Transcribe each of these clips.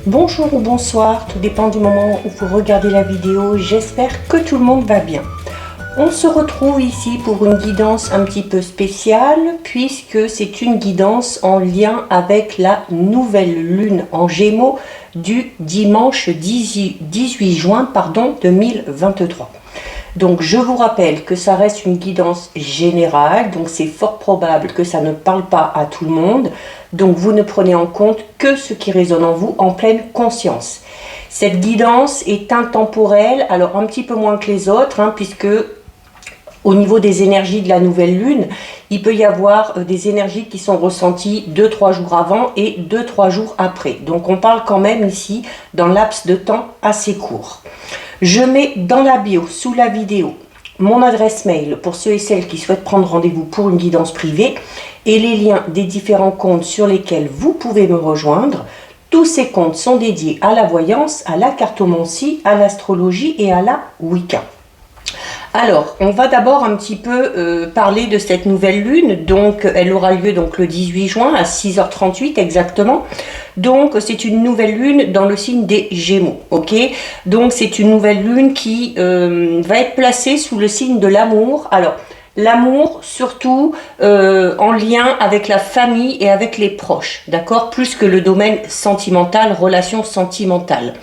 Bonjour ou bonsoir, tout dépend du moment où vous regardez la vidéo, j'espère que tout le monde va bien. On se retrouve ici pour une guidance un petit peu spéciale puisque c'est une guidance en lien avec la nouvelle lune en Gémeaux du dimanche 18 juin 2023. Donc je vous rappelle que ça reste une guidance générale, donc c'est fort probable que ça ne parle pas à tout le monde. Donc vous ne prenez en compte que ce qui résonne en vous en pleine conscience. Cette guidance est intemporelle, alors un petit peu moins que les autres, puisque au niveau des énergies de la nouvelle lune, il peut y avoir des énergies qui sont ressenties 2-3 jours avant et 2-3 jours après. Donc on parle quand même ici d'un laps de temps assez court. Je mets dans la bio, sous la vidéo, mon adresse mail pour ceux et celles qui souhaitent prendre rendez-vous pour une guidance privée et les liens des différents comptes sur lesquels vous pouvez me rejoindre. Tous ces comptes sont dédiés à la voyance, à la cartomancie, à l'astrologie et à la Wicca. Alors, on va d'abord un petit peu parler de cette nouvelle lune. Donc, elle aura lieu donc le 18 juin à 6h38 exactement. Donc, c'est une nouvelle lune dans le signe des Gémeaux. Ok. Donc, c'est une nouvelle lune qui va être placée sous le signe de l'amour. Alors, l'amour surtout en lien avec la famille et avec les proches, d'accord, plus que le domaine sentimental, relation sentimentale.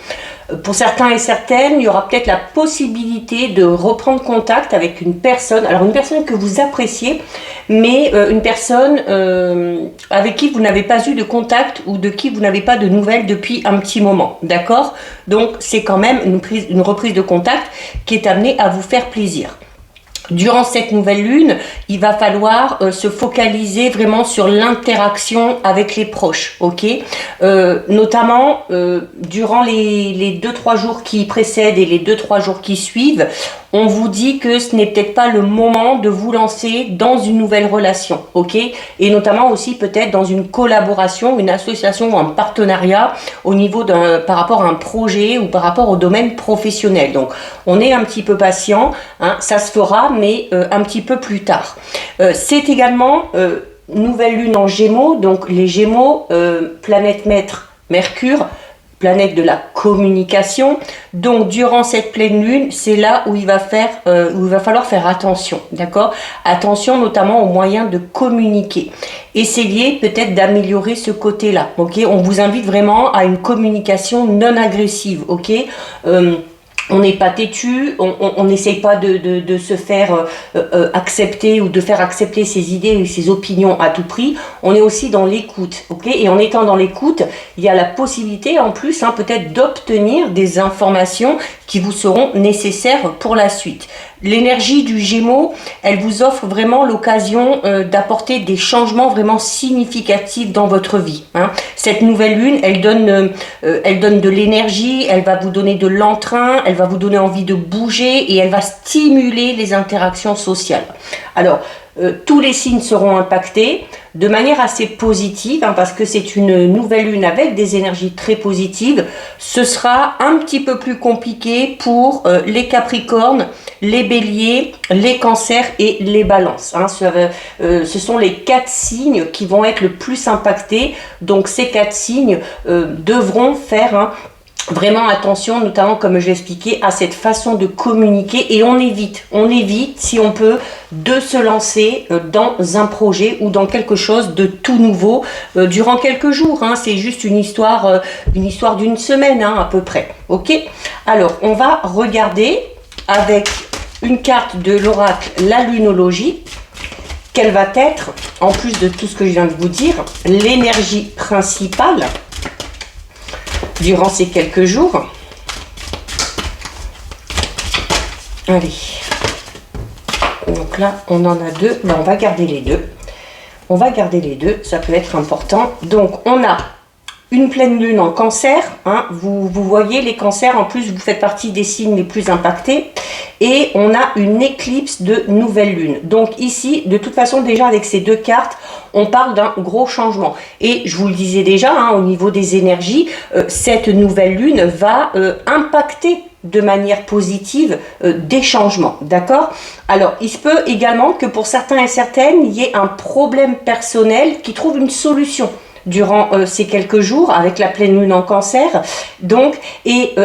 Pour certains et certaines, il y aura peut-être la possibilité de reprendre contact avec une personne, alors une personne que vous appréciez, mais une personne avec qui vous n'avez pas eu de contact ou de qui vous n'avez pas de nouvelles depuis un petit moment, d'accord? Donc c'est quand même une reprise de contact qui est amenée à vous faire plaisir. Durant cette nouvelle lune, il va falloir se focaliser vraiment sur l'interaction avec les proches, ok, notamment durant les 2-3 jours qui précèdent et les 2-3 jours qui suivent, on vous dit que ce n'est peut-être pas le moment de vous lancer dans une nouvelle relation, ok, et notamment aussi peut-être dans une collaboration, une association ou un partenariat au niveau par rapport à un projet ou par rapport au domaine professionnel. Donc, on est un petit peu patient, ça se fera, mais un petit peu plus tard. C'est également nouvelle lune en Gémeaux, donc les Gémeaux, planète maître Mercure, planète de la communication. Donc durant cette pleine lune, c'est là où il va falloir faire attention, d'accord? Attention notamment aux moyens de communiquer. Essayez peut-être d'améliorer ce côté-là, ok? On vous invite vraiment à une communication non agressive, ok? On n'est pas têtu, on n'essaye pas de se faire accepter ou de faire accepter ses idées et ses opinions à tout prix. On est aussi dans l'écoute, ok? Et en étant dans l'écoute, il y a la possibilité en plus peut-être d'obtenir des informations qui vous seront nécessaires pour la suite. L'énergie du Gémeaux, elle vous offre vraiment l'occasion d'apporter des changements vraiment significatifs dans votre vie. Cette nouvelle lune, elle donne de l'énergie, elle va vous donner de l'entrain, elle va vous donner envie de bouger et elle va stimuler les interactions sociales. Alors, tous les signes seront impactés de manière assez positive, parce que c'est une nouvelle lune avec des énergies très positives. Ce sera un petit peu plus compliqué pour les Capricornes, les Béliers, les Cancers et les Balances. Ce sont les 4 signes qui vont être le plus impactés. Donc ces 4 signes devront faire vraiment attention, notamment comme je l'ai expliqué, à cette façon de communiquer, et on évite si on peut de se lancer dans un projet ou dans quelque chose de tout nouveau durant quelques jours. C'est juste une histoire d'une semaine à peu près. Ok. Alors on va regarder avec une carte de l'oracle, la lunologie, quelle va être, en plus de tout ce que je viens de vous dire, l'énergie principale durant ces quelques jours. Allez, donc là on en a 2, mais on va garder les deux, ça peut être important. Donc on a une pleine lune en Cancer, vous voyez les Cancers, en plus vous faites partie des signes les plus impactés, et on a une éclipse de nouvelle lune. Donc ici, de toute façon, déjà avec ces 2 cartes, on parle d'un gros changement. Et je vous le disais déjà, au niveau des énergies, cette nouvelle lune va impacter de manière positive des changements, d'accord? Alors, il se peut également que pour certains et certaines, il y ait un problème personnel qui trouve une solution. durant ces quelques jours avec la pleine lune en Cancer. Donc,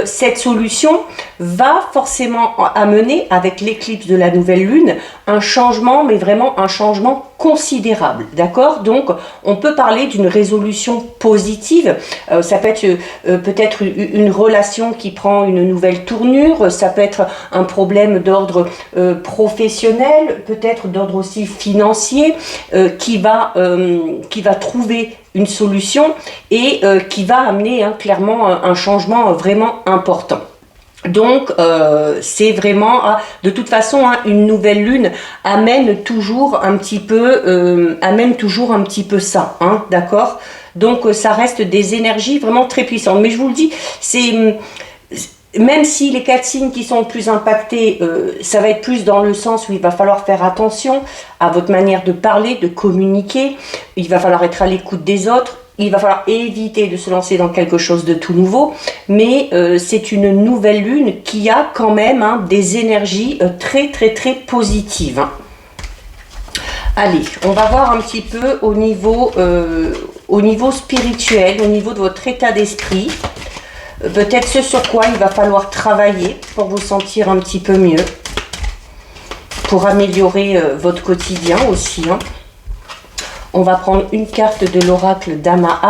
cette solution va forcément amener, avec l'éclipse de la nouvelle lune, un changement, mais vraiment un changement considérable, d'accord? Donc, on peut parler d'une résolution positive. Ça peut être peut-être une relation qui prend une nouvelle tournure, ça peut être un problème d'ordre professionnel, peut-être d'ordre aussi financier, qui va trouver une solution et qui va amener clairement un changement vraiment important. Donc, c'est vraiment, de toute façon, une nouvelle lune amène toujours un petit peu ça, d'accord? Donc, ça reste des énergies vraiment très puissantes. Mais je vous le dis, même si les 4 signes qui sont plus impactés, ça va être plus dans le sens où il va falloir faire attention à votre manière de parler, de communiquer, il va falloir être à l'écoute des autres, il va falloir éviter de se lancer dans quelque chose de tout nouveau, mais c'est une nouvelle lune qui a quand même des énergies très très très positives. Allez, on va voir un petit peu au niveau spirituel, au niveau de votre état d'esprit. Peut-être ce sur quoi il va falloir travailler pour vous sentir un petit peu mieux, pour améliorer votre quotidien aussi. On va prendre une carte de l'oracle d'Amahan.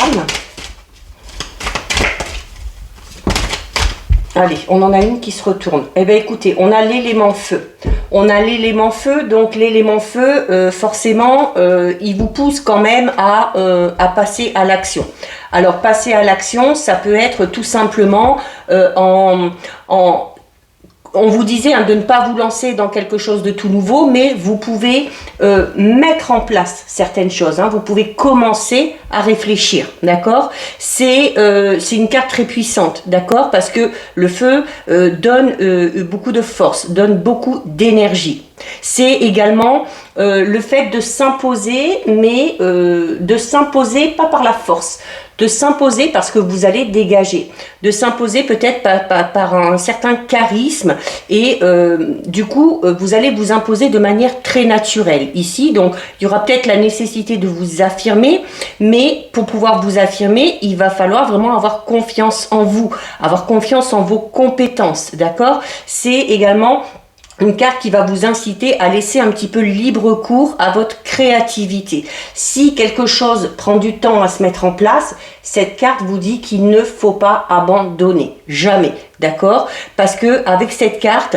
Allez, on en a une qui se retourne. Eh bien, écoutez, on a l'élément feu. On a l'élément feu, donc l'élément feu, forcément, il vous pousse quand même à passer à l'action. Alors, passer à l'action, ça peut être tout simplement on vous disait de ne pas vous lancer dans quelque chose de tout nouveau, mais vous pouvez mettre en place certaines choses. Vous pouvez commencer à réfléchir, d'accord? C'est une carte très puissante, d'accord? Parce que le feu donne beaucoup de force, donne beaucoup d'énergie. C'est également le fait de s'imposer, mais de s'imposer pas par la force, de s'imposer parce que vous allez dégager, de s'imposer peut-être par un certain charisme et du coup vous allez vous imposer de manière très naturelle ici. Donc il y aura peut-être la nécessité de vous affirmer, mais pour pouvoir vous affirmer, il va falloir vraiment avoir confiance en vous, avoir confiance en vos compétences, d'accord? C'est également une carte qui va vous inciter à laisser un petit peu libre cours à votre créativité. Si quelque chose prend du temps à se mettre en place, cette carte vous dit qu'il ne faut pas abandonner. Jamais. D'accord? Parce que avec cette carte,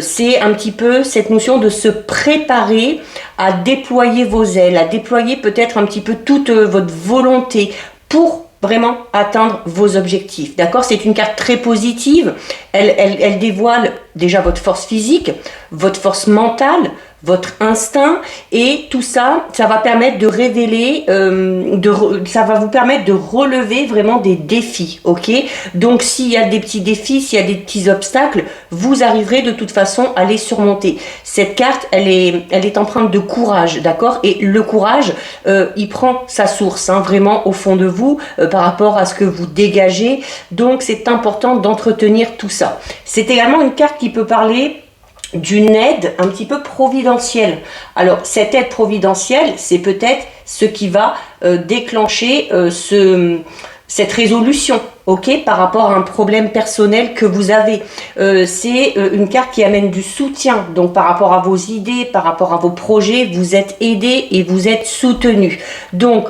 c'est un petit peu cette notion de se préparer à déployer vos ailes, à déployer peut-être un petit peu toute votre volonté pour vraiment atteindre vos objectifs. D'accord? C'est une carte très positive. Elle dévoile déjà votre force physique, votre force mentale, votre instinct, et tout ça, ça va permettre de révéler, ça va vous permettre de relever vraiment des défis, ok? Donc s'il y a des petits défis, s'il y a des petits obstacles, vous arriverez de toute façon à les surmonter. Cette carte, elle est empreinte de courage, d'accord? Et le courage, il prend sa source, vraiment au fond de vous, par rapport à ce que vous dégagez. Donc c'est important d'entretenir tout ça. C'est également une carte qui peut parler d'une aide un petit peu providentielle. Alors cette aide providentielle, c'est peut-être ce qui va déclencher cette résolution, ok, par rapport à un problème personnel que vous avez. C'est une carte qui amène du soutien, donc par rapport à vos idées, par rapport à vos projets, vous êtes aidé et vous êtes soutenu. Donc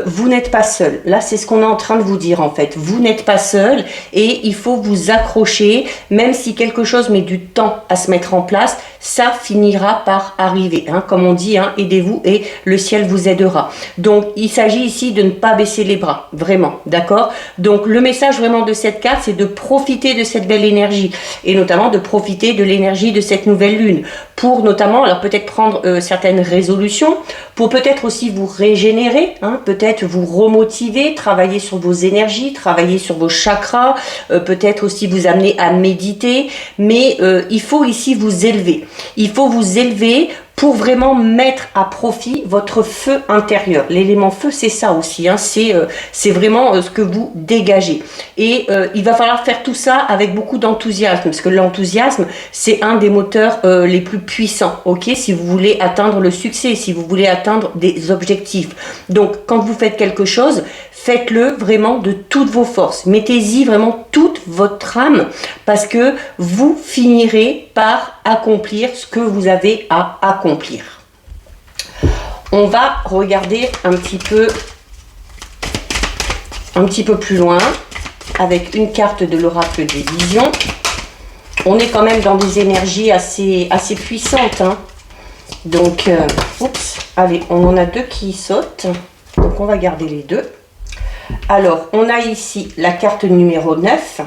vous n'êtes pas seul. Là, c'est ce qu'on est en train de vous dire en fait. Vous n'êtes pas seul et il faut vous accrocher, même si quelque chose met du temps à se mettre en place, ça finira par arriver. Comme on dit, aidez-vous et le ciel vous aidera. Donc il s'agit ici de ne pas baisser les bras, vraiment, d'accord? Donc le message vraiment de cette carte, c'est de profiter de cette belle énergie et notamment de profiter de l'énergie de cette nouvelle lune pour notamment, alors peut-être prendre certaines résolutions, pour peut-être aussi vous régénérer, peut-être vous remotiver, travailler sur vos énergies, travailler sur vos chakras, peut-être aussi vous amener à méditer, mais il faut ici vous élever. Il faut vous élever pour vraiment mettre à profit votre feu intérieur. L'élément feu, c'est ça aussi, c'est vraiment ce que vous dégagez. Et il va falloir faire tout ça avec beaucoup d'enthousiasme, parce que l'enthousiasme, c'est un des moteurs les plus puissants, ok? Si vous voulez atteindre le succès, si vous voulez atteindre d'atteindre des objectifs. Donc, quand vous faites quelque chose, faites-le vraiment de toutes vos forces. Mettez-y vraiment toute votre âme parce que vous finirez par accomplir ce que vous avez à accomplir. On va regarder un petit peu plus loin avec une carte de l'oracle des visions. On est quand même dans des énergies assez puissantes, hein. Donc, oups, allez, on en a deux qui sautent. Donc, on va garder les deux. Alors, on a ici la carte numéro 9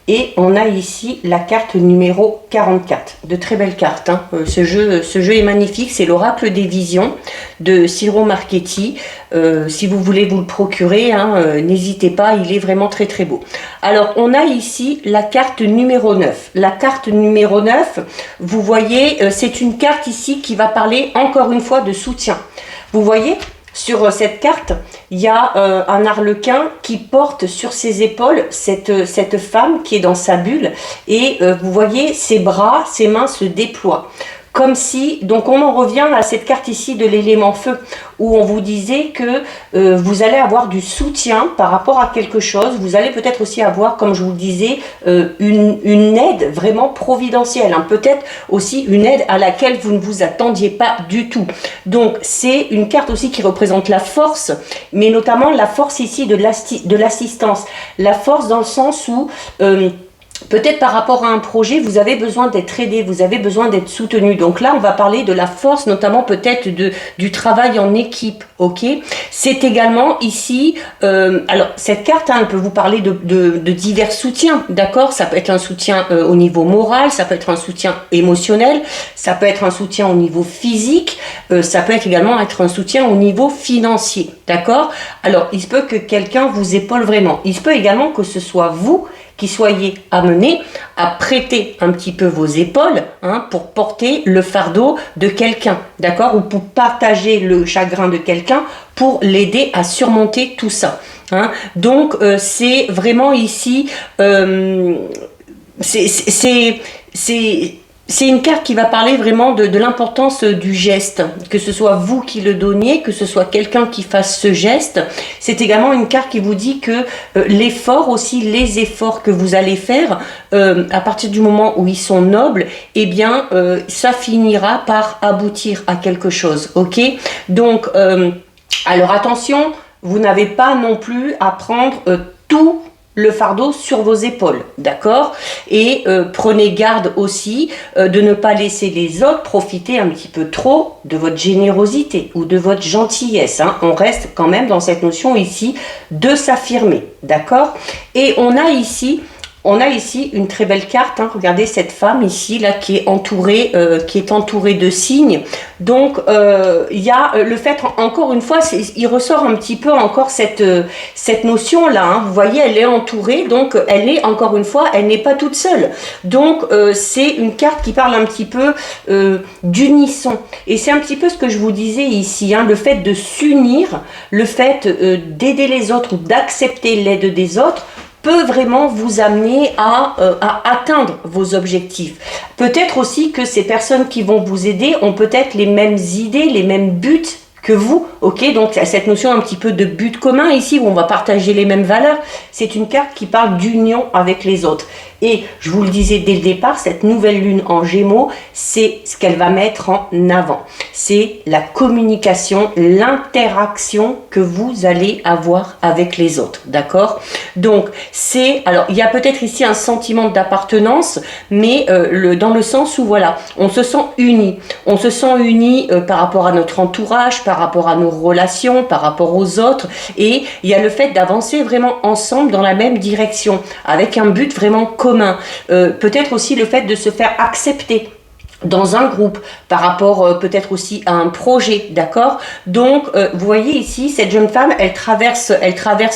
et on a ici la carte numéro 44. De très belles cartes, hein. Ce jeu est magnifique. C'est l'oracle des visions de Ciro Marchetti. Si vous voulez vous le procurer, hein, n'hésitez pas, il est vraiment très très beau. Alors, on a ici la carte numéro 9. La carte numéro 9, vous voyez, c'est une carte ici qui va parler encore une fois de soutien. Vous voyez ? Sur cette carte, il y a un arlequin qui porte sur ses épaules cette femme qui est dans sa bulle et vous voyez ses bras, ses mains se déploient. Comme si, donc on en revient à cette carte ici de l'élément feu, où on vous disait que vous allez avoir du soutien par rapport à quelque chose. Vous allez peut-être aussi avoir, comme je vous le disais, une aide vraiment providentielle, hein. Peut-être aussi une aide à laquelle vous ne vous attendiez pas du tout. Donc c'est une carte aussi qui représente la force, mais notamment la force ici de l'assistance. La force dans le sens où... peut-être par rapport à un projet, vous avez besoin d'être aidé, vous avez besoin d'être soutenu. Donc là, on va parler de la force, notamment peut-être du travail en équipe, ok? C'est également ici, alors cette carte, hein, elle peut vous parler de divers soutiens, d'accord? Ça peut être un soutien au niveau moral, ça peut être un soutien émotionnel, ça peut être un soutien au niveau physique, ça peut être également être un soutien au niveau financier, d'accord? Alors, il se peut que quelqu'un vous épaule vraiment. Il se peut également que ce soit vous qui soyez amenés à prêter un petit peu vos épaules, hein, pour porter le fardeau de quelqu'un, d'accord, ou pour partager le chagrin de quelqu'un, pour l'aider à surmonter tout ça, hein. Donc c'est vraiment ici, c'est une carte qui va parler vraiment de l'importance du geste, que ce soit vous qui le donniez, que ce soit quelqu'un qui fasse ce geste. C'est également une carte qui vous dit que l'effort aussi, les efforts que vous allez faire, à partir du moment où ils sont nobles, eh bien, ça finira par aboutir à quelque chose, ok? Donc, alors attention, vous n'avez pas non plus à prendre tout le fardeau sur vos épaules, d'accord? Et prenez garde aussi de ne pas laisser les autres profiter un petit peu trop de votre générosité ou de votre gentillesse, hein. On reste quand même dans cette notion ici de s'affirmer, d'accord? Et on a ici une très belle carte, hein. Regardez cette femme ici là qui est entourée de cygnes. Donc il y a le fait, encore une fois, il ressort un petit peu encore cette notion là, hein. Vous voyez, elle est entourée, donc elle est, encore une fois, elle n'est pas toute seule. Donc c'est une carte qui parle un petit peu d'unisson. Et c'est un petit peu ce que je vous disais ici, hein, le fait de s'unir, le fait d'aider les autres ou d'accepter l'aide des autres peut vraiment vous amener à atteindre vos objectifs. Peut-être aussi que ces personnes qui vont vous aider ont peut-être les mêmes idées, les mêmes buts que vous, ok? Donc cette notion un petit peu de but commun ici, où on va partager les mêmes valeurs, c'est une carte qui parle d'union avec les autres. Et je vous le disais dès le départ, cette nouvelle lune en Gémeaux, c'est ce qu'elle va mettre en avant. C'est la communication, l'interaction que vous allez avoir avec les autres, d'accord? Donc c'est, alors il y a peut-être ici un sentiment d'appartenance, mais dans le sens où voilà, on se sent unis. On se sent unis par rapport à notre entourage, par rapport à nos relations, par rapport aux autres. Et il y a le fait d'avancer vraiment ensemble dans la même direction, avec un but vraiment commun. Peut-être aussi le fait de se faire accepter dans un groupe, par rapport peut-être aussi à un projet, d'accord? Donc vous voyez ici, cette jeune femme, elle traverse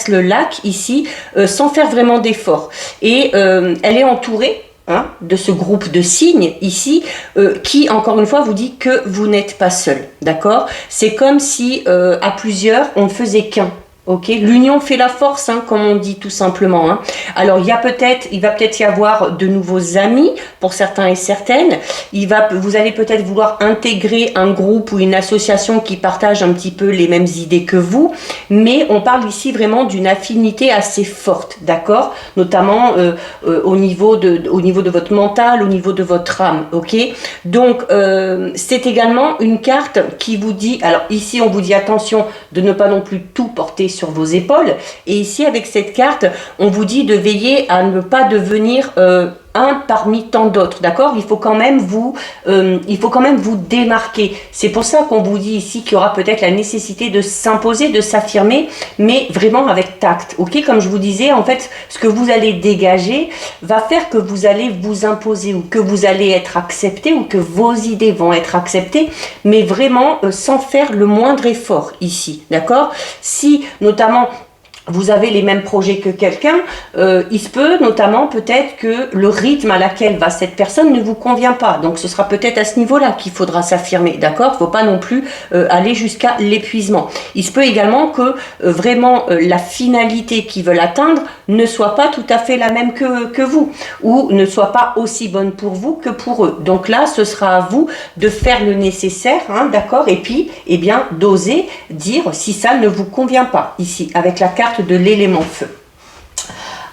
le lac ici sans faire vraiment d'effort. Et elle est entourée, hein, de ce groupe de cygnes ici, qui encore une fois vous dit que vous n'êtes pas seul, d'accord? C'est comme si à plusieurs on ne faisait qu'un. Ok, l'union fait la force, hein, comme on dit tout simplement. Hein. Alors il va peut-être y avoir de nouveaux amis pour certains et certaines. Vous allez peut-être vouloir intégrer un groupe ou une association qui partage un petit peu les mêmes idées que vous, mais on parle ici vraiment d'une affinité assez forte, d'accord? Notamment au niveau de votre mental, au niveau de votre âme, ok? Donc c'est également une carte qui vous dit, alors ici on vous dit attention de ne pas non plus tout porter sur vos épaules, et ici avec cette carte on vous dit de veiller à ne pas devenir un parmi tant d'autres, d'accord? Il faut quand même vous démarquer. C'est pour ça qu'on vous dit ici qu'il y aura peut-être la nécessité de s'imposer, de s'affirmer, mais vraiment avec tact, ok? Comme je vous disais, en fait, ce que vous allez dégager va faire que vous allez vous imposer, ou que vous allez être accepté, ou que vos idées vont être acceptées, mais vraiment sans faire le moindre effort ici, d'accord? Si, notamment, vous avez les mêmes projets que quelqu'un, il se peut notamment peut-être que le rythme à laquelle va cette personne ne vous convient pas. Donc ce sera peut-être à ce niveau-là qu'il faudra s'affirmer, d'accord? Il ne faut pas non plus aller jusqu'à l'épuisement. Il se peut également que vraiment la finalité qu'ils veulent atteindre ne soit pas tout à fait la même que vous, ou ne soit pas aussi bonne pour vous que pour eux. Donc là, ce sera à vous de faire le nécessaire, hein, d'accord? Et puis, eh bien, d'oser dire si ça ne vous convient pas, ici, avec la carte de l'élément feu.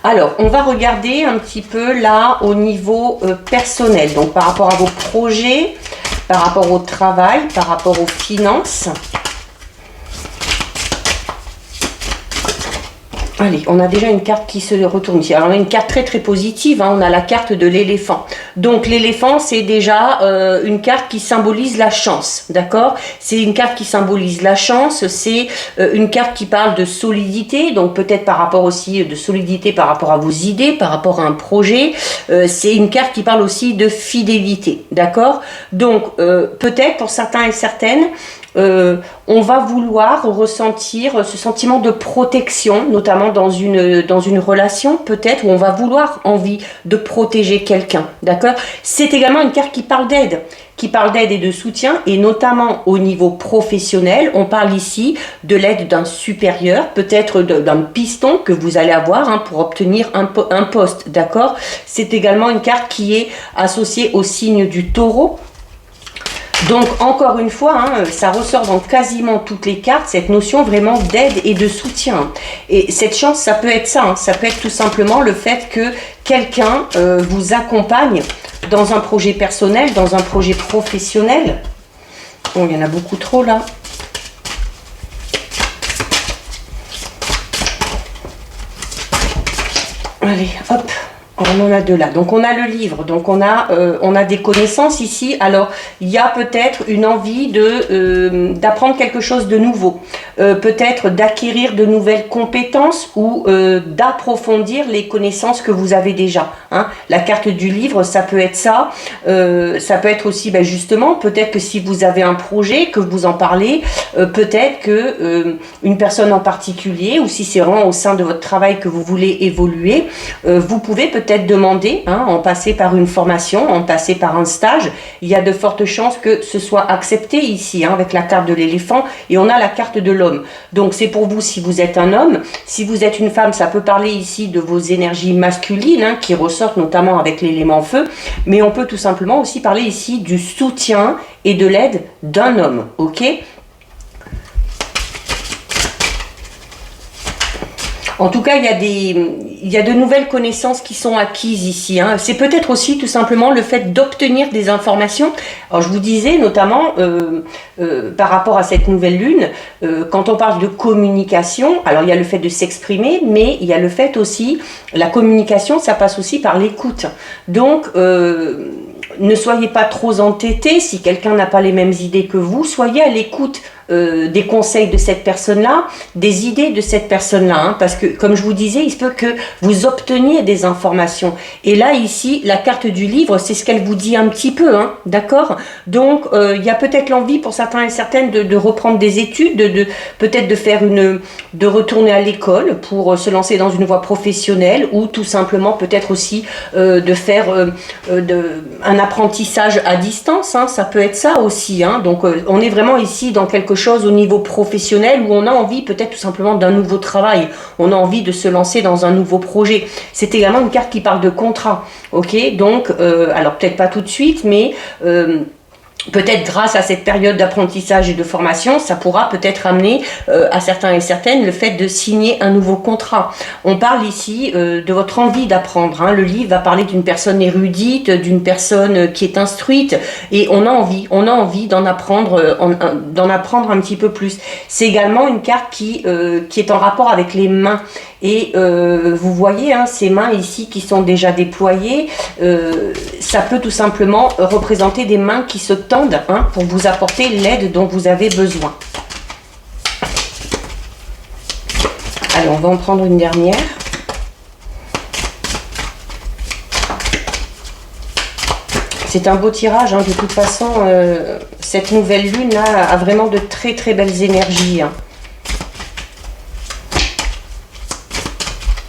Alors, on va regarder un petit peu là au niveau personnel, donc par rapport à vos projets, par rapport au travail, par rapport aux finances. Allez, on a déjà une carte qui se retourne ici. Alors, on a une carte très très positive, hein, on a la carte de l'éléphant. Donc, l'éléphant, c'est déjà une carte qui symbolise la chance, d'accord? C'est une carte qui symbolise la chance, c'est une carte qui parle de solidité, donc peut-être par rapport aussi de solidité par rapport à vos idées, par rapport à un projet. C'est une carte qui parle aussi de fidélité, d'accord? Donc, peut-être pour certains et certaines, on va vouloir ressentir ce sentiment de protection, notamment dans une relation peut-être, où on va vouloir envie de protéger quelqu'un, d'accord? C'est également une carte qui parle d'aide et de soutien, et notamment au niveau professionnel. On parle ici de l'aide d'un supérieur, peut-être d'un piston que vous allez avoir, hein, pour obtenir un poste, d'accord? C'est également une carte qui est associée au signe du taureau. Donc encore une fois, hein, ça ressort dans quasiment toutes les cartes, cette notion vraiment d'aide et de soutien. Et cette chance, ça peut être ça, hein, ça peut être tout simplement le fait que quelqu'un vous accompagne dans un projet personnel, dans un projet professionnel. Bon, il y en a beaucoup trop là. Allez, hop. On en a deux là. Donc on a le livre, donc on a des connaissances ici. Alors il y a peut-être une envie d'apprendre quelque chose de nouveau, peut-être d'acquérir de nouvelles compétences, ou d'approfondir les connaissances que vous avez déjà. Hein. La carte du livre, ça peut être ça. Ça peut être aussi, ben justement, peut-être que si vous avez un projet, que vous en parlez, peut-être que une personne en particulier, ou si c'est vraiment au sein de votre travail que vous voulez évoluer, vous pouvez peut-être demander, hein, en passer par une formation, en passer par un stage. Il y a de fortes chances que ce soit accepté ici, hein, avec la carte de l'éléphant, et on a la carte de l'homme. Donc c'est pour vous si vous êtes un homme. Si vous êtes une femme, ça peut parler ici de vos énergies masculines, hein, qui ressortent notamment avec l'élément feu, mais on peut tout simplement aussi parler ici du soutien et de l'aide d'un homme, ok? En tout cas, il y a de nouvelles connaissances qui sont acquises ici. Hein. C'est peut-être aussi tout simplement le fait d'obtenir des informations. Alors, je vous disais notamment par rapport à cette nouvelle lune, quand on parle de communication, alors il y a le fait de s'exprimer, mais il y a le fait aussi, la communication, ça passe aussi par l'écoute. Donc, ne soyez pas trop entêtés si quelqu'un n'a pas les mêmes idées que vous, soyez à l'écoute des conseils de cette personne-là, des idées de cette personne-là, hein, parce que, comme je vous disais, il se peut que vous obteniez des informations. Et là, ici, la carte du livre, c'est ce qu'elle vous dit un petit peu, hein, d'accord? Donc, il y a peut-être l'envie pour certains et certaines de reprendre des études, peut-être de retourner à l'école pour se lancer dans une voie professionnelle, ou tout simplement peut-être aussi de faire un apprentissage à distance, hein, ça peut être ça aussi, hein. Donc, on est vraiment ici dans quelque chose chose au niveau professionnel où on a envie peut-être tout simplement d'un nouveau travail, on a envie de se lancer dans un nouveau projet. C'est également une carte qui parle de contrat, ok? Donc, alors peut-être pas tout de suite, mais peut-être grâce à cette période d'apprentissage et de formation, ça pourra peut-être amener à certains et certaines le fait de signer un nouveau contrat. On parle ici de votre envie d'apprendre, hein. Le livre va parler d'une personne érudite, d'une personne qui est instruite, et on a envie d'en apprendre un petit peu plus. C'est également une carte qui est en rapport avec les mains. Et vous voyez hein, ces mains ici qui sont déjà déployées, ça peut tout simplement représenter des mains qui se tendent hein, pour vous apporter l'aide dont vous avez besoin. Allez, on va en prendre une dernière. C'est un beau tirage, hein. De toute façon, cette nouvelle lune là a vraiment de très très belles énergies. Hein.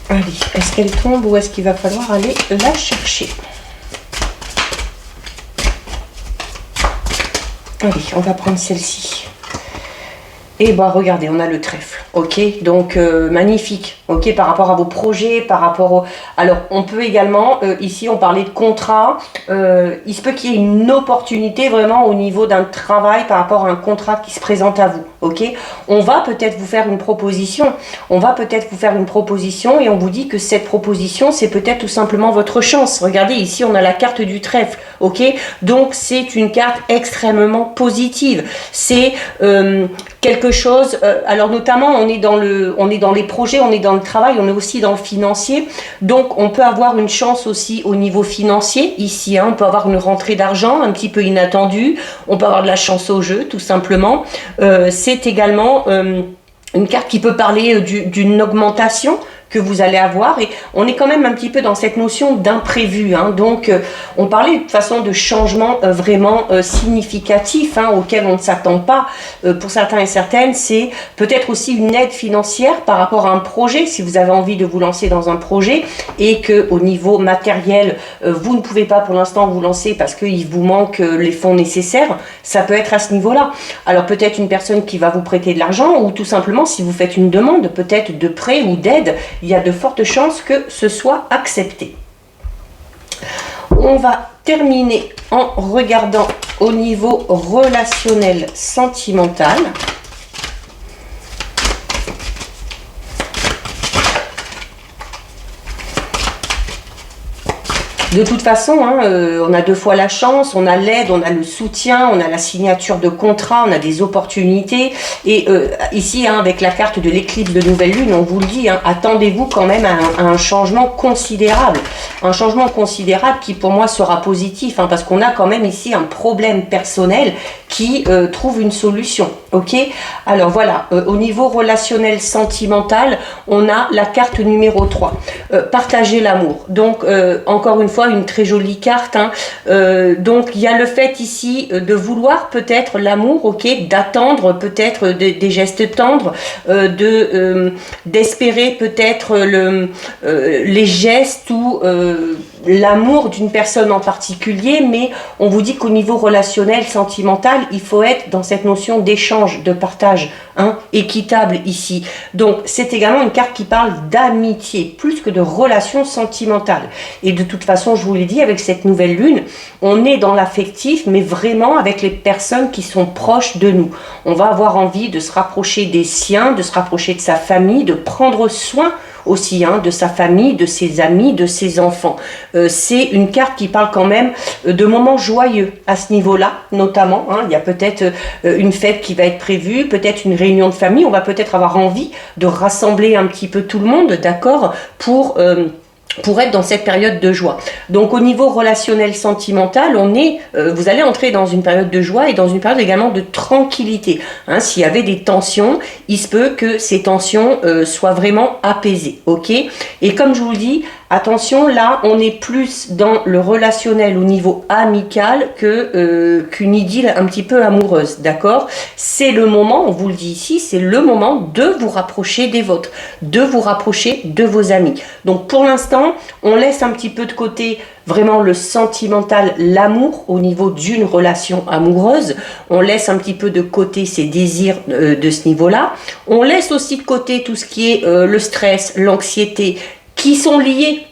Allez, est-ce qu'elle tombe ou est-ce qu'il va falloir aller la chercher? Allez, on va prendre celle-ci. Et bah regardez, on a le trèfle, ok, donc magnifique, ok, par rapport à vos projets, par rapport au... Alors, on peut également, ici on parlait de contrat, il se peut qu'il y ait une opportunité vraiment au niveau d'un travail par rapport à un contrat qui se présente à vous, ok. On va peut-être vous faire une proposition, et on vous dit que cette proposition, c'est peut-être tout simplement votre chance. Regardez, ici on a la carte du trèfle, ok, donc c'est une carte extrêmement positive, c'est... quelque chose, alors notamment on est dans les projets, on est dans le travail, on est aussi dans le financier, donc on peut avoir une chance aussi au niveau financier, ici hein, on peut avoir une rentrée d'argent un petit peu inattendue, on peut avoir de la chance au jeu tout simplement, c'est également une carte qui peut parler d'une augmentation que vous allez avoir, et on est quand même un petit peu dans cette notion d'imprévu, hein. Donc on parlait de toute façon de changements vraiment significatifs hein, auxquels on ne s'attend pas pour certains et certaines. C'est peut-être aussi une aide financière par rapport à un projet, si vous avez envie de vous lancer dans un projet et que au niveau matériel vous ne pouvez pas pour l'instant vous lancer parce qu'il vous manque les fonds nécessaires, ça peut être à ce niveau là. Alors peut-être une personne qui va vous prêter de l'argent, ou tout simplement si vous faites une demande peut-être de prêt ou d'aide, il y a de fortes chances que ce soit accepté. On va terminer en regardant au niveau relationnel sentimental. De toute façon, hein, on a deux fois la chance, on a l'aide, on a le soutien, on a la signature de contrat, on a des opportunités. Et ici, hein, avec la carte de l'éclipse de nouvelle lune, on vous le dit, hein, attendez-vous quand même à un changement considérable. Un changement considérable qui pour moi sera positif, hein, parce qu'on a quand même ici un problème personnel qui trouve une solution. Ok, alors voilà, au niveau relationnel sentimental, on a la carte numéro 3, partager l'amour. Donc encore une fois, une très jolie carte, hein. Donc il y a le fait ici de vouloir peut-être l'amour, ok, d'attendre peut-être des gestes tendres, d'espérer peut-être les gestes ou l'amour d'une personne en particulier, mais on vous dit qu'au niveau relationnel, sentimental, il faut être dans cette notion d'échange, de partage, hein, équitable ici. Donc c'est également une carte qui parle d'amitié, plus que de relations sentimentales. Et de toute façon, je vous l'ai dit, avec cette nouvelle lune, on est dans l'affectif, mais vraiment avec les personnes qui sont proches de nous. On va avoir envie de se rapprocher des siens, de se rapprocher de sa famille, de prendre soin aussi hein, de sa famille, de ses amis, de ses enfants. C'est une carte qui parle quand même de moments joyeux à ce niveau-là, notamment. Hein, il y a peut-être une fête qui va être prévue, peut-être une réunion de famille. On va peut-être avoir envie de rassembler un petit peu tout le monde, d'accord, pour être dans cette période de joie. Donc au niveau relationnel sentimental, vous allez entrer dans une période de joie et dans une période également de tranquillité. Hein, s'il y avait des tensions, il se peut que ces tensions soient vraiment apaisées. Ok. Et comme je vous le dis, Attention, là, on est plus dans le relationnel au niveau amical que qu'une idylle un petit peu amoureuse, d'accord? C'est le moment, on vous le dit ici, c'est le moment de vous rapprocher des vôtres, de vous rapprocher de vos amis. Donc pour l'instant, on laisse un petit peu de côté vraiment le sentimental, l'amour au niveau d'une relation amoureuse. On laisse un petit peu de côté ses désirs de ce niveau-là. On laisse aussi de côté tout ce qui est le stress, l'anxiété, qui sont liés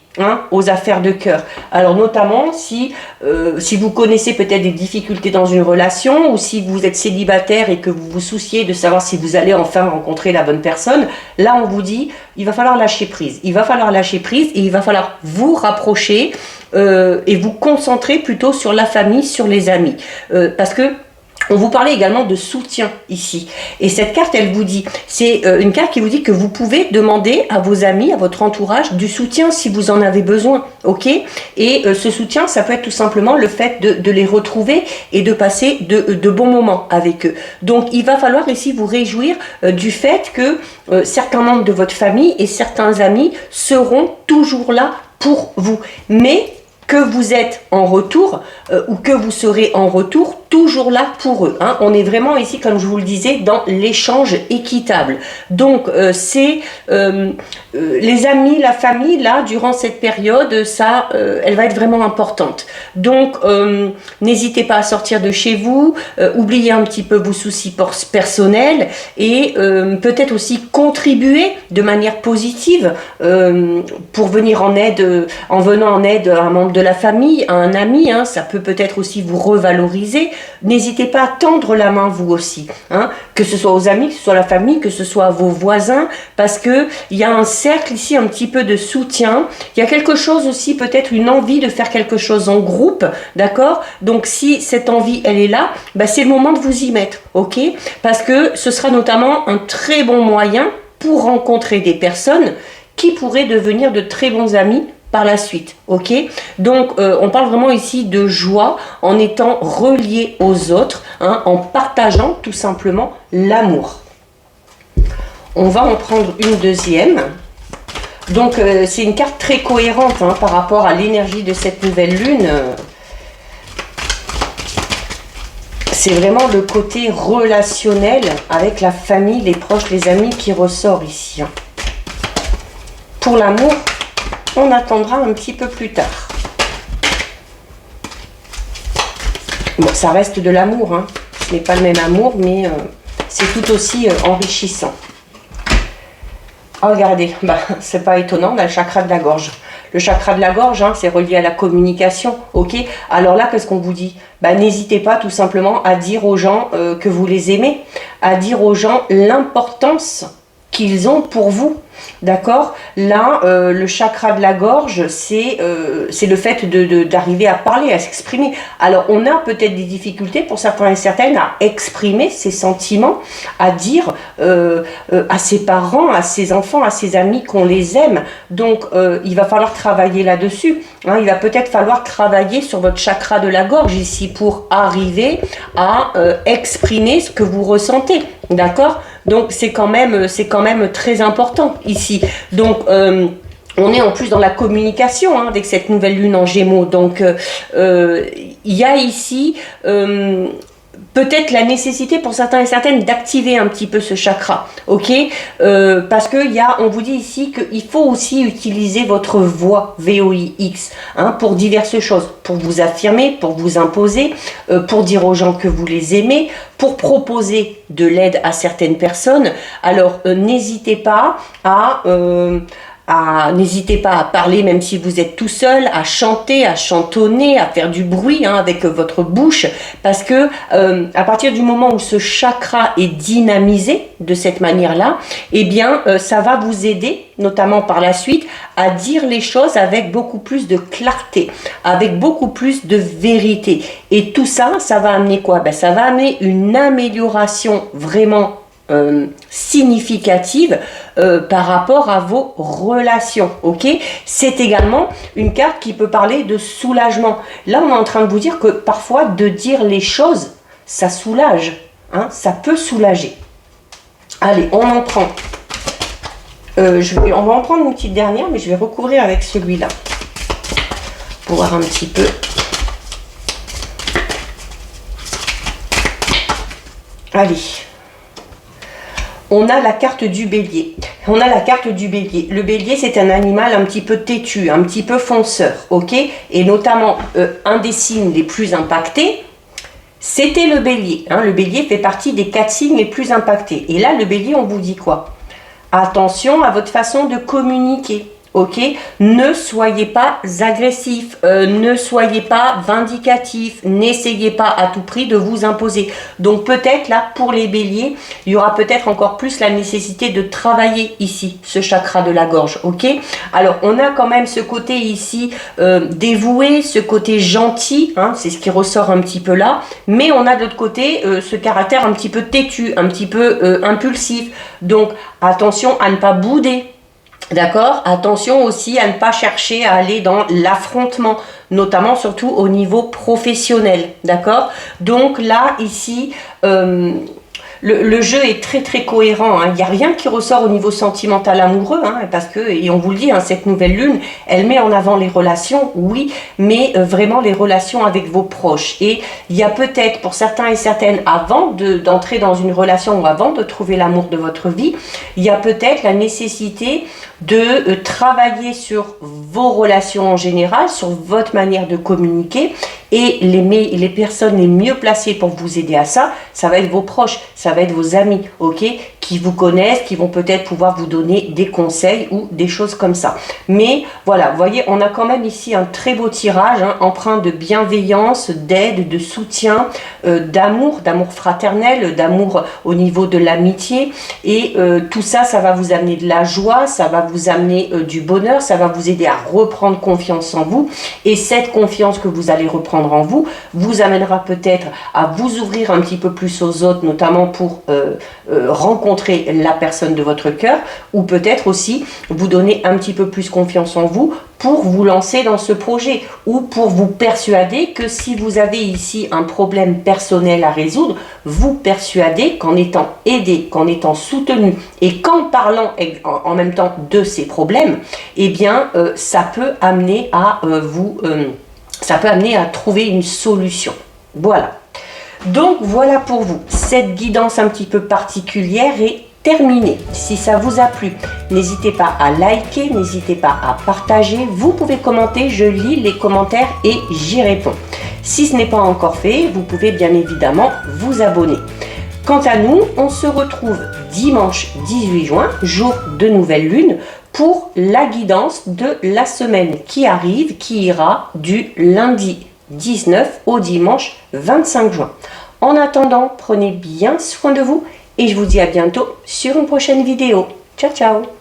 aux affaires de cœur. Alors notamment si vous connaissez peut-être des difficultés dans une relation, ou si vous êtes célibataire et que vous vous souciez de savoir si vous allez enfin rencontrer la bonne personne, là on vous dit il va falloir lâcher prise. Il va falloir lâcher prise et il va falloir vous rapprocher et vous concentrer plutôt sur la famille, sur les amis. Parce que on vous parlait également de soutien ici. Et cette carte, elle vous dit, c'est une carte qui vous dit que vous pouvez demander à vos amis, à votre entourage, du soutien si vous en avez besoin. Ok? Et ce soutien, ça peut être tout simplement le fait de les retrouver et de passer de bons moments avec eux. Donc, il va falloir ici vous réjouir du fait que certains membres de votre famille et certains amis seront toujours là pour vous. Mais que vous êtes en retour ou que vous serez en retour, toujours là pour eux. On est vraiment ici, comme je vous le disais, dans l'échange équitable. Donc, c'est les amis, la famille, là, durant cette période, ça, elle va être vraiment importante. Donc, n'hésitez pas à sortir de chez vous, oubliez un petit peu vos soucis personnels et peut-être aussi contribuer de manière positive pour venir en aide, en venant en aide à un membre de la famille, à un ami, ça peut peut-être aussi vous revaloriser. N'hésitez pas à tendre la main vous aussi, que ce soit aux amis, que ce soit à la famille, que ce soit à vos voisins, parce que il y a un cercle ici, un petit peu de soutien. Il y a quelque chose aussi, peut-être une envie de faire quelque chose en groupe, d'accord? Donc si cette envie, elle est là, c'est le moment de vous y mettre, ok? Parce que ce sera notamment un très bon moyen pour rencontrer des personnes qui pourraient devenir de très bons amis par la suite, ok? Donc on parle vraiment ici de joie en étant relié aux autres, en partageant tout simplement l'amour. On va en prendre une deuxième. Donc c'est une carte très cohérente par rapport à l'énergie de cette nouvelle lune. C'est vraiment le côté relationnel avec la famille, les proches, les amis qui ressort ici. Pour l'amour, on attendra un petit peu plus tard. Bon, ça reste de l'amour, ce n'est pas le même amour, mais c'est tout aussi enrichissant. Oh, regardez, c'est pas étonnant, on a le chakra de la gorge. Le chakra de la gorge, c'est relié à la communication, ok? Alors là, qu'est-ce qu'on vous dit? N'hésitez pas tout simplement à dire aux gens que vous les aimez, à dire aux gens l'importance qu'ils ont pour vous. D'accord? Là, le chakra de la gorge, c'est le fait d'arriver à parler, à s'exprimer. Alors, on a peut-être des difficultés pour certains et certaines à exprimer ses sentiments, à dire à ses parents, à ses enfants, à ses amis qu'on les aime. Donc, il va falloir travailler là-dessus. Il va peut-être falloir travailler sur votre chakra de la gorge ici pour arriver à exprimer ce que vous ressentez. D'accord? Donc, c'est quand même très important ici. Donc, on est en plus dans la communication avec cette nouvelle lune en Gémeaux. Donc, il y a ici peut-être la nécessité pour certains et certaines d'activer un petit peu ce chakra, ok? Parce que on vous dit ici qu'il faut aussi utiliser votre voix, VOIX, pour diverses choses, pour vous affirmer, pour vous imposer, pour dire aux gens que vous les aimez, pour proposer de l'aide à certaines personnes. Alors, n'hésitez pas à parler même si vous êtes tout seul, à chanter, à chantonner, à faire du bruit avec votre bouche, parce que à partir du moment où ce chakra est dynamisé de cette manière-là, ça va vous aider, notamment par la suite, à dire les choses avec beaucoup plus de clarté, avec beaucoup plus de vérité. Et tout ça, ça va amener quoi? Ça va amener une amélioration vraiment significative par rapport à vos relations, ok? C'est également une carte qui peut parler de soulagement. Là, on est en train de vous dire que parfois, de dire les choses, ça soulage, ça peut soulager. Allez, on en prend On va en prendre une petite dernière, mais je vais recouvrir avec celui-là. Pour voir un petit peu. Allez. On a la carte du bélier. On a la carte du bélier. Le bélier, c'est un animal un petit peu têtu, un petit peu fonceur, ok? Et notamment, un des signes les plus impactés, c'était le bélier. Hein. Le bélier fait partie des 4 signes les plus impactés. Et là, le bélier, on vous dit quoi? Attention à votre façon de communiquer. Ok, ne soyez pas agressif, ne soyez pas vindicatif, n'essayez pas à tout prix de vous imposer. Donc peut-être là, pour les béliers, il y aura peut-être encore plus la nécessité de travailler ici, ce chakra de la gorge. Ok, alors on a quand même ce côté ici dévoué, ce côté gentil, hein, c'est ce qui ressort un petit peu là, mais on a de l'autre côté ce caractère un petit peu têtu, un petit peu impulsif. Donc attention à ne pas bouder. D'accord? Attention aussi à ne pas chercher à aller dans l'affrontement, notamment surtout au niveau professionnel. D'accord? Donc là, ici, le jeu est très très cohérent. Il n'y a rien qui ressort au niveau sentimental amoureux, hein, parce que, et on vous le dit, hein, cette nouvelle lune, elle met en avant les relations, oui, mais vraiment les relations avec vos proches. Et il y a peut-être pour certains et certaines, avant d'entrer dans une relation ou avant de trouver l'amour de votre vie, il y a peut-être la nécessité de travailler sur vos relations en général, sur votre manière de communiquer. Et les personnes les mieux placées pour vous aider à ça, ça va être vos proches, ça va être vos amis, ok, qui vous connaissent, qui vont peut-être pouvoir vous donner des conseils ou des choses comme ça. Mais voilà, vous voyez, on a quand même ici un très beau tirage, hein, empreint de bienveillance, d'aide, de soutien, d'amour fraternel, d'amour au niveau de l'amitié. Et tout ça, ça va vous amener de la joie, ça va vous amener du bonheur, ça va vous aider à reprendre confiance en vous. Et cette confiance que vous allez reprendre en vous, vous amènera peut-être à vous ouvrir un petit peu plus aux autres, notamment pour rencontrer la personne de votre cœur, ou peut-être aussi vous donner un petit peu plus confiance en vous pour vous lancer dans ce projet, ou pour vous persuader que si vous avez ici un problème personnel à résoudre, vous persuadez qu'en étant aidé, qu'en étant soutenu et qu'en parlant en même temps de ces problèmes, eh bien ça peut amener à ça peut amener à trouver une solution. Voilà. Donc voilà pour vous. Cette guidance un petit peu particulière est terminée. Si ça vous a plu, n'hésitez pas à liker, n'hésitez pas à partager. Vous pouvez commenter, je lis les commentaires et j'y réponds. Si ce n'est pas encore fait, vous pouvez bien évidemment vous abonner. Quant à nous, on se retrouve dimanche 18 juin, jour de nouvelle lune, pour la guidance de la semaine qui arrive, qui ira du lundi 19 au dimanche 25 juin. En attendant, prenez bien soin de vous et je vous dis à bientôt sur une prochaine vidéo. Ciao, ciao!